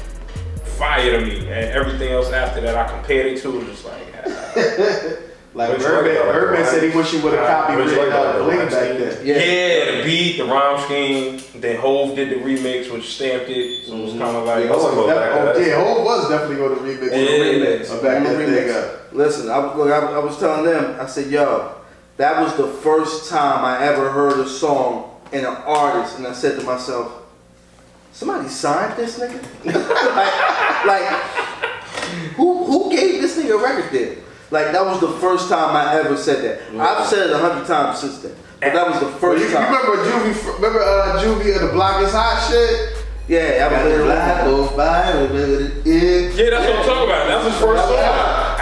fire to me, and everything else after that I compared it to was just like. Like Birdman said he wish he would have copied Bling back then. Yeah, the beat, the rhyme scheme. Then Hove did the remix, which stamped it. So it was kind of like. Hove was definitely going to remix. Back that thing up. Listen, I was telling them, I said, yo, that was the first time I ever heard a song and an artist, and I said to myself, somebody signed this nigga? like, who gave this nigga a record deal? Like, that was the first time I ever said that. I've said it 100 times since then, but that was the first time. You remember Juvie of the Block is Hot shit? Yeah, I was in the black off by. Yeah, that's what I'm talking about. That's his first song.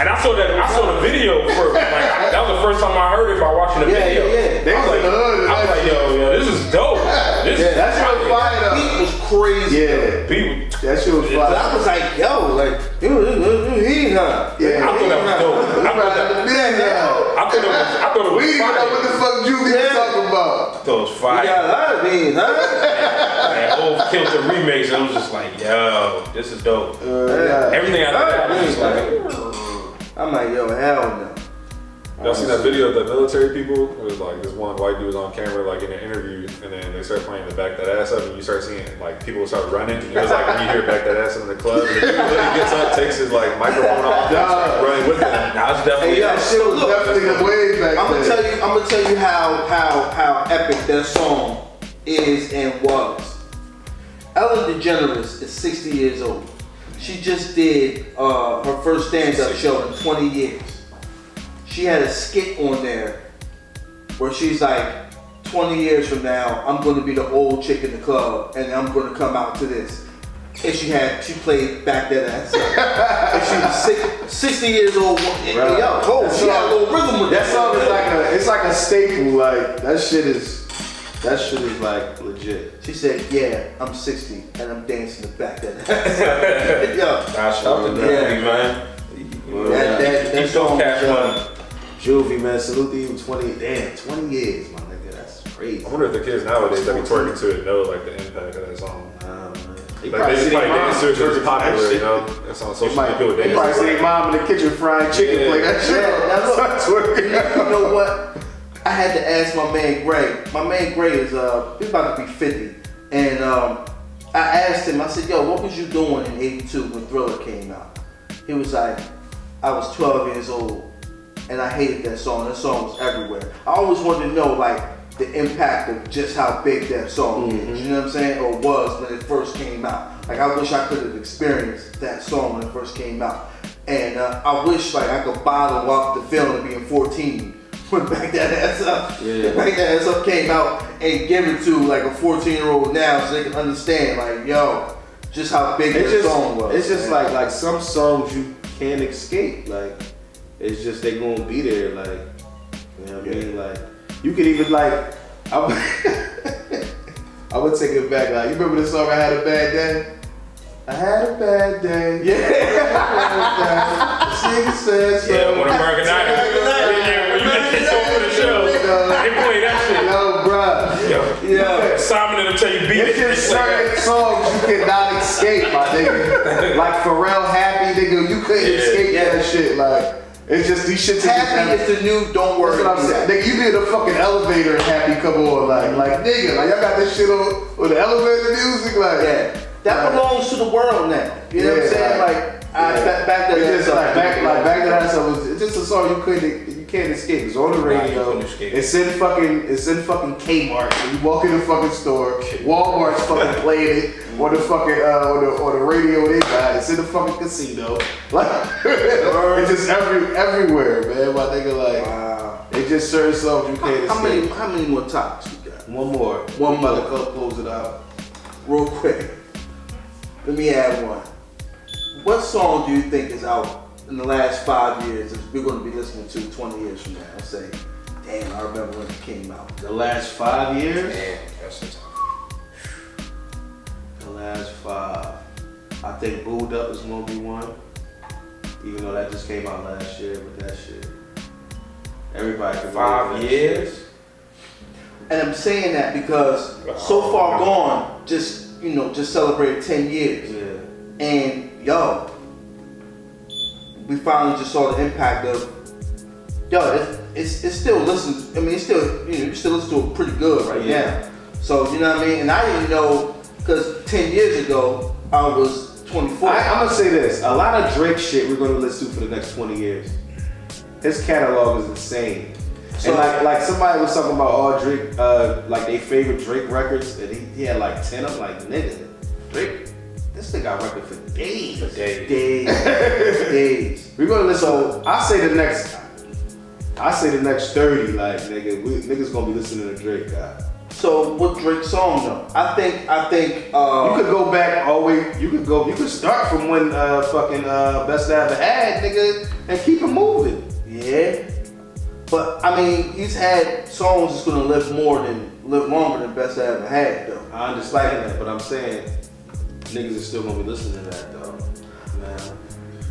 And I saw the video first. Like, that was the first time I heard it by watching the video. They was in the hood. I was like, yo, this is dope. That shit was fire though. Beat was crazy. Yeah, that shit was fire. But I was like, yo, like, he, huh? Yeah, I thought that was dope. I thought it was we didn't even know what the fuck Juvie was talking about. I thought it was fire. You got a lot of beans, huh? And Hov killed the remix, and I was just like, yo, this is dope. Everything after that was just like, I'm like, yo, hell no. Y'all seen that video of the military people? It was like this one white dude was on camera like in an interview, and then they start playing the Back That Ass Up, and you start seeing like people start running. And it was like when you hear Back That Ass Up in the club, and the dude literally gets up, takes his like microphone off, and starts running with them. now it's definitely. Hey, yo, Shit was definitely the wave back then. I'm gonna tell you how epic that song is and was. Ellen DeGeneres is 60 years old. She just did her first stand-up show in 20 years. She had a skit on there where she's like, 20 years from now, I'm going to be the old chick in the club, and I'm going to come out to this. And she played Back That Ass Up. And she was 60 years old. And she had a little rhythm with that song. It's like a staple. Like that shit is like legit. She said, yeah, I'm 60 and I'm dancing to Back That Ass Up. man. That song Cash Money. Juvie, man, salute to you. 20 years, my nigga. That's crazy. I wonder if the kids nowadays that be twerking to it know like the impact of that song. They Like they just probably dance to it because it's popular, you know. It's on social media. People They probably see their mom in the kitchen frying chicken, play that shit. You know what? I had to ask my man Gray. My man Gray is he's about to be 50, and I asked him. I said, "Yo, what was you doing in '82 when Thriller came out?" He was like, "I was 12 years old, and I hated that song. That song was everywhere." I always wanted to know like the impact of just how big that song is. You know what I'm saying? Or was when it first came out. Like I wish I could have experienced that song when it first came out, and I wish like I could bottle up the feeling of being 14. When Back That Ass Up, Back That Ass Up came out and give it to like a 14-year-old now so they can understand like, yo, just how big that song was. It's just like some songs you can't escape. Like it's just they gonna be there. Like you know what I mean? Like you could even like I would take it back. Like you remember the song I Had a Bad Day? I had a bad day. Yeah. She said so. Yeah, when American Idol. Yeah, when you get kicked off for the show, they play that shit. Yo, bruh. Simon and them tell you beat It's it. just certain songs you cannot escape, my nigga. Like Pharrell Happy, nigga, you couldn't escape that shit. Like, it's just these shits. Happy is the new Don't Worry. That's what I'm saying. Nigga, you be in the fucking elevator and Happy come on, like nigga, like y'all got this shit on the elevator music, like that belongs to the world now. You know what I'm saying? Back to it's that. just back to that song. It's just a song you can't escape. It's on the radio. It's in fucking Kmart. When you walk in the fucking store, Walmart's fucking playing it on the fucking on the radio they got. It's in the fucking casino. Like it's just everywhere, man. My nigga, like it's just certain songs you can't escape. How many more topics we got? One more. One mother close it out. Real quick. Let me add one. What song do you think is out in the last 5 years that we're going to be listening to 20 years from now? I'll say, damn, I remember when it came out. The last 5 years? Damn, that's the time. The last 5. I think Booed Up is going to be one. Even though that just came out last year, but that shit. Everybody can 5 years? And I'm saying that because So Far Gone just celebrated 10 years. Yeah. And yo, we finally just saw the impact of it's still listened. I mean, it's still you still listen to it pretty good right now. So you know what I mean. And I didn't know because 10 years ago I was 24. I'm gonna say this: a lot of Drake shit we're gonna listen to for the next 20 years. His catalog is insane. So and like somebody was talking about all Drake, like they favorite Drake records, and he had like 10. I'm like, nigga, Drake. This thing got record for days. Days. We're gonna listen. So I say the next 30. Like niggas gonna be listening to Drake. So what Drake song though? I think you could go back all the way. You could start from when fucking Best I Ever Had, nigga, and keep it moving. Yeah. But I mean, he's had songs that's gonna live longer than Best I Ever Had though. I understand that, but I'm saying. Niggas are still gonna be listening to that though. Man.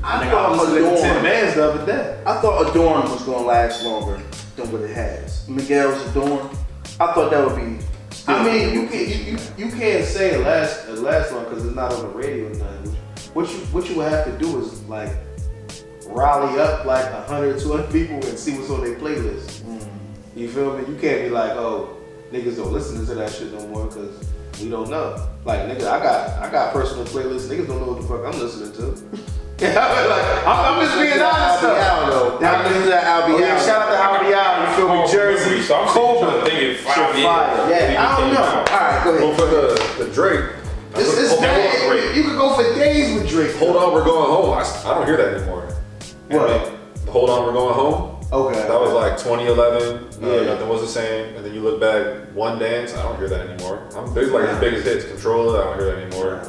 I thought Adorn, 10 bands the other day. I thought Adorn was gonna last longer than what it has. Miguel's Adorn. I thought that would be. I mean, you can't say it last long because it's not on the radio or nothing. What you would have to do is like rally up like 100, 200 people and see what's on their playlist. You feel me? You can't be like, oh, niggas don't listen to that shit no more because we don't know. Like nigga, I got personal playlists. Niggas don't know what the fuck I'm listening to. I'm just being honest though. Shout out to Albion. You feel me? Jersey, So I'm Cobra. thinking 5 years. I don't know. All right, go ahead. Well, for the Drake. You could go for days with Drake. Hold on, we're going home. I don't hear that anymore. What? Hold on, we're going home. Okay. That was like 2011. Yeah. Nothing was the same. And then you look back, One Dance. I don't hear that anymore. There's like his biggest hits, Controller. I don't hear that anymore.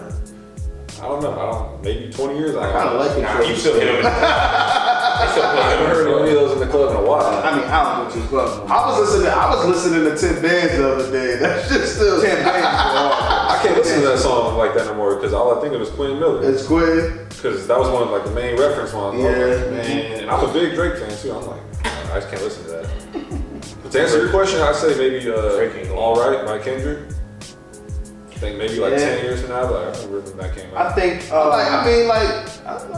I don't know. Maybe 20 years. I kind of like it. Nah, you still hit him in the club. I haven't heard any of those in the club in a while. I mean, I don't go to the club. I was listening to 10 bands the other day. That's just still 10 bands. I can't listen to that song like that no more because all I think of is Quinn Miller. It's Quinn. Because that was one of like the main reference ones. Yeah. Like, man, and I'm a big Drake fan too. I'm like, I just can't listen to that. But to answer your question, I'd say maybe All Right by Kendrick. I think maybe like 10 years from now, but I remember when that came out. I think. I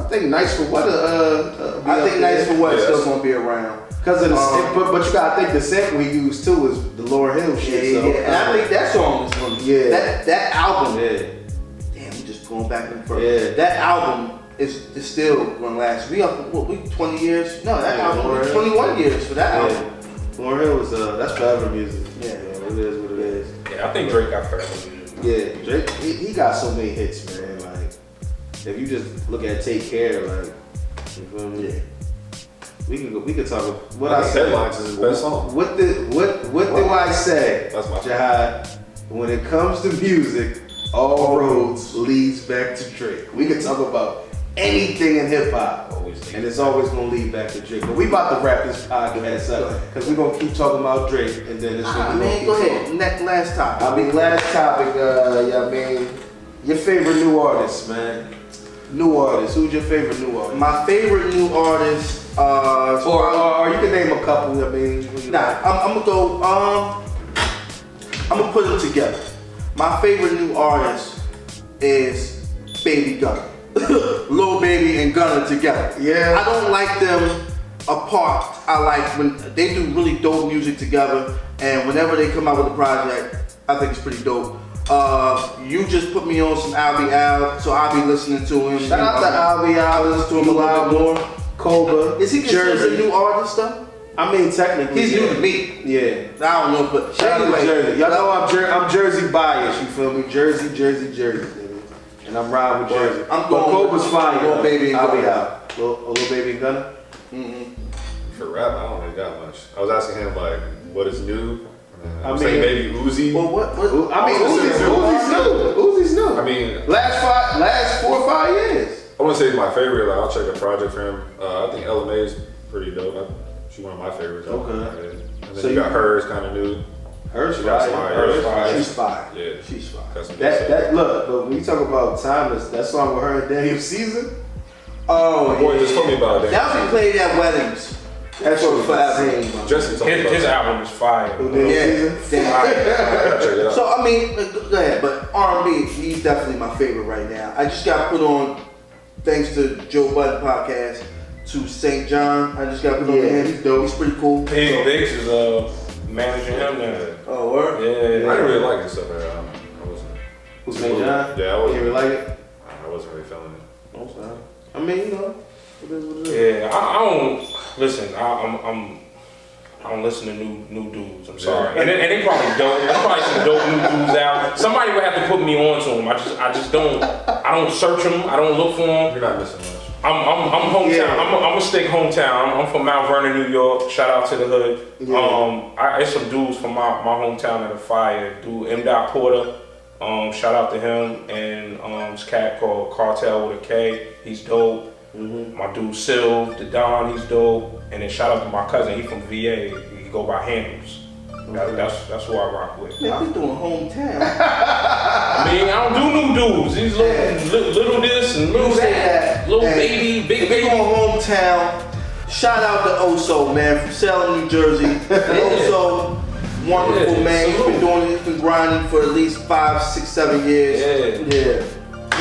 think Nice for What. I think Nice for What is still gonna be around. Because of the, but you gotta think the sample he used too is the Lauryn Hill shit. So, and I think that song is gonna. Yeah. That album. Yeah. Damn, we just going back and forth. Yeah. That album is still gonna last. We 20 years? No, that album 21 years for that album. Lauryn Hill was that's forever music. Yeah. It is what it is. Yeah, I think Drake got forever music. Yeah, Drake, he got so many hits, man. Like, if you just look at Take Care, like, you feel me? Yeah. We can talk about what I said. Headlines is his best song. What do I say? That's my Jihad. When it comes to music, all roads leads back to Drake. We can talk about anything in hip hop, and it's always gonna lead back to Drake. But we about to wrap this podcast up because we're gonna keep talking about Drake, and then it's gonna man, go ahead. Last topic. I mean, last topic. Your favorite new artist, man. New artist. Who's your favorite new artist? My favorite new artist. Or you can name a couple. I mean, I'm gonna go. I'm gonna put them together. My favorite new artist is Baby Gunna. Lil Baby and Gunna together. Yeah. I don't like them apart. I like when they do really dope music together, and whenever they come out with a project, I think it's pretty dope. You just put me on some Albie Al, so I'll be listening to him. Shout out to Albie Al, listen to him a lot more. Cobra. Is he considered a new artist though? I mean, technically. He's new to me. Yeah. I don't know, but Shout out to anyway, Jersey. Y'all know I'm Jersey biased, you feel me? Jersey, nigga. And I'm riding with Jersey. I'm but going Cobra's with fire. Lil Baby and Albie Gunna. Al. Lil Baby and Gunna? For rap, I don't really got much. I was asking him like, what is new? I was I mean- saying maybe Uzi. Well, what? I mean, Uzi's new. I mean, Last 4 or 5 years. I wouldn't say he's my favorite. Like, I'll check a project for him. I think LMA is pretty dope. She's one of my favorites. Okay. And then So you got hers kind of new. Hers She got some fire. hers fire. She's fire. Yeah. She's fire. Got some good stuff. That look, but when you talk about timeless, that song with her and Daniel Caesar, Oh, My boy just told me about that. That be played at weddings. that's For what forever. Justin told me about His that. album is fire. Who Daniel Yeah. Caesar? Damn. Check it out. So I mean, go ahead, but R&B, he's definitely my favorite right now. I just got put on, thanks to Joe Budden podcast, to St. John. I just got put on to him. he's dope. He's pretty cool. Big Biggs is managing him now. Oh, word? Yeah. I didn't really like his stuff. I wasn't. Who's St. John? Yeah, I You wasn't. really like it? I wasn't really feeling it. No, sorry. I mean, you know, it is what it is. Yeah, I don't listen. I don't listen to new dudes. I'm sorry, and they probably dope. There's probably some dope new dudes out. Somebody would have to put me on to them. I just don't. I don't search them. I don't look for them. You're not missing much. I'm hometown. Yeah. I'm a stick hometown. I'm from Mount Vernon, New York. Shout out to the hood. Yeah. It's some dudes from my hometown that are fire. Dude, M. Porter. Shout out to him and this cat called Cartel with a K. He's dope. My dude Sil, the Don, he's dope. And then shout out to my cousin. He from VA. He go by Handles. That's who I rock with. Man, we doing hometown. I mean, I don't do new dudes. These little this and little that, little Hey, baby, big if we baby. going hometown, shout out to Oso, man, from Salem, New Jersey. Oso, wonderful Yeah, man. He's salute. been doing it, he's been grinding for at least 5, 6, 7 years. Yeah.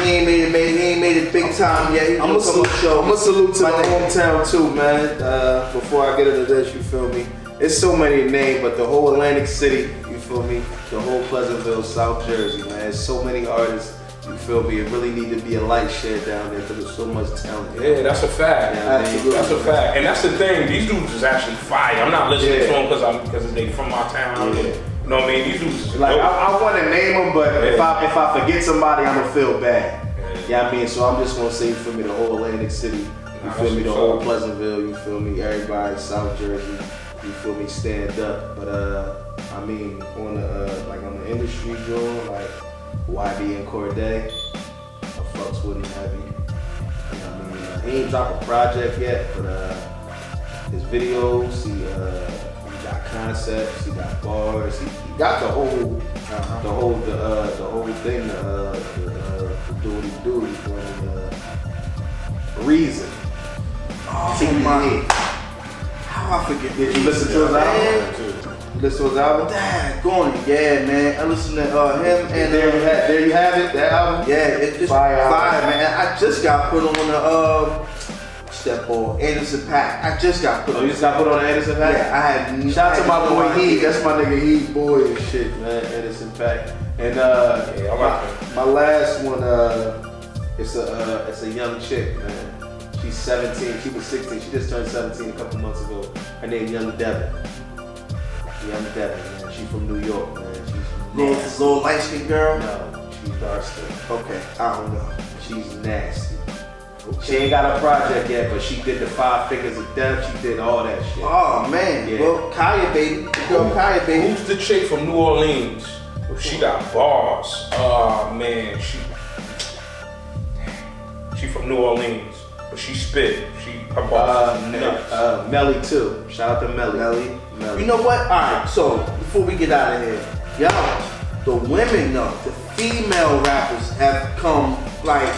He ain't made it big time yet. He's I'm gonna come on the show. gonna salute to My the nigga. hometown too, man. Before I get into this, you feel me? It's so many names, but the whole Atlantic City, you feel me? The whole Pleasantville, South Jersey, man. There's so many artists, you feel me? It really need to be a light shed down there because there's so much talent. Yeah, that's a fact. Yeah, Absolutely. That's a fact. And that's the thing. These dudes is actually fire. I'm not listening Yeah. to them because they from my town. Yeah. You know what I mean? These dudes is Like dope. I want to name them, but if Yeah. I forget somebody, I'm gonna feel bad. Yeah. Yeah, I mean, so I'm just gonna say, you feel me, the whole Atlantic City, you Nah, feel that's me, the what's whole up. Pleasantville, you feel me, everybody, South Jersey, you feel me, stand up. But I mean, on the like on the industry joint, like YB and Corday, I fucks with him heavy. You know what I mean? He ain't dropped a project yet, but his videos, he got concepts, he got bars, he got the whole thing, the doody reason. Oh my. How I forget. Did you listen to his album? Man, Listen to his album? Daggone it, yeah, man. I listened to him and There you have it, that album. yeah, it's Fire fire, album. man. I just got put on the step ball Anderson .Paak. I just got put Oh, on. you just got put on Anderson .Paak? Yeah, I had. Shout out to I my had boy no Heat. idea. That's my nigga Heat boy and shit, man. Anderson .Paak. And Yeah, I like my last one, it's a young chick, man. She's 17. She was 16. She just turned 17 a couple months ago. Her name Young Devin. Young Devin, man. She's from New York, man. She's nasty. Little light skinned girl. No, she's dark skinned. Okay, I don't know. She's nasty. She ain't got a project yet, but she did the 5 Figures of Death. She did all that shit. Oh man, Yeah. well Kaya baby, girl Kaya baby. Who's the chick from New Orleans? She got bars. Oh man, she from New Orleans, but she spit. Her bars is nuts. Melly too. Shout out to Melly. Melly. You know what? Alright, so before we get out of here, y'all, the women though, the female rappers have come like,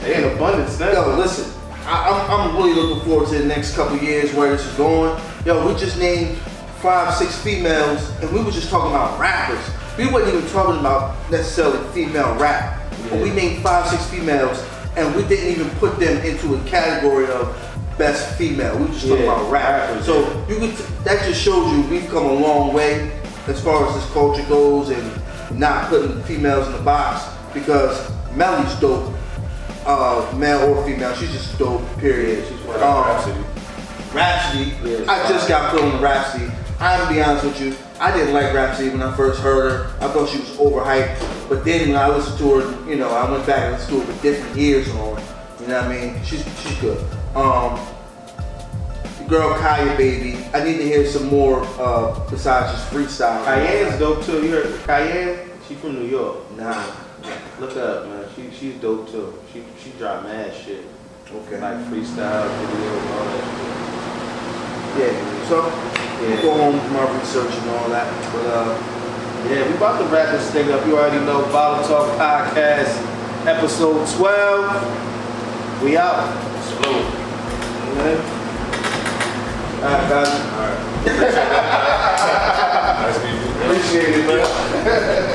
They in abundance now. yo, listen, I'm really looking forward to the next couple years where this is going. Yo, we just named 5, 6 females and we were just talking about rappers. We wasn't even talking about necessarily female rap. but we named 5, 6 females, and we didn't even put them into a category of best female. We were just talking about rap. So that just shows you we've come a long way as far as this culture goes, and not putting females in the box, because Melly's dope, male or female. She's just dope. Period. She's one of Rhapsody. Yeah, I just got put on the Rhapsody. I'm gonna be honest with you, I didn't like Rhapsody when I first heard her. I thought she was overhyped. But then when I listened to her, you know, I went back and listened to her with different ears on. You know what I mean? She's good. The girl Kaya Baby, I need to hear some more besides just freestyle. Cayenne's dope too. You heard Cayenne? She from New York. Nah. Look her up, man. She's dope too. She dropped mad shit. Okay. Like freestyle videos, all that Yeah. So we'll go home with my research and all that. But shit. Yeah, we about to wrap this thing up. You already know Bottle Talk Podcast, episode 12. We out. Slow. Man. All right, guys. All right. Nice meeting you. Appreciate it, man.